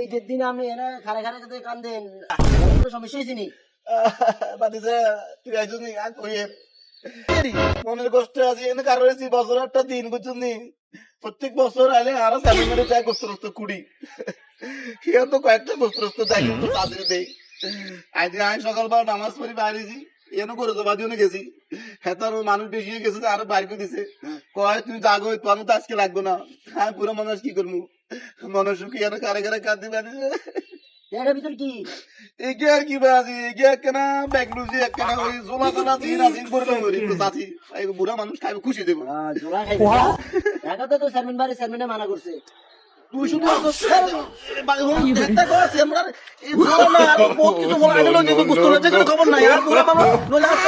ঈদের দিন আপনি এনে খারে খারে খেতে কান্দেন, সমস্যা হয়েছে নি? বাতিজা তুই আইছিস নি আর কইয়ে মনের কষ্ট আছে এনে কারো বছর একটা দিন বুঝছিস নি প্রত্যেক বছর আইলে আরো স্যালুন মেরে যায় গোস্ত কুড়ি হিয়া তো কয়েকটা গোস্ত দেয় কিন্তু তাদের দেই আজ আমি সকালবেলা নামাজ পড়ি বাইরেছি এনে করে জমা দিয়ে গেছি হ্যাঁ তার মানুষ বেশি হয়ে গেছে আরো বাইর করে দিছে কয় তুমি জাগো তোমার তো আজকে লাগবে না হ্যাঁ পুরো মানুষ কি করবো মনে সুখী এনে কারে কারে কাঁদি বাড়িছে এটার ভিতর কি? এগিয়ে আর কি বাজি এগিয়ে একখানা ব্যাগলুজি একখানা ওই জোলা জোলা দিন আসিন করলাম তো চাচি বুড়া মানুষ খাইবে খুশি দেবো জোড়া খাইবে ঢাকাতে তো চেয়ারম্যান বাড়ি চেয়ারম্যানে মানা করছে। তুই শুধু একটা কথা আমরা এই জোলা না আর বহুত কিছু বলা আইলো যে গুস্ত না যে খবর নাই আর বুড়া মানুষ নলে আর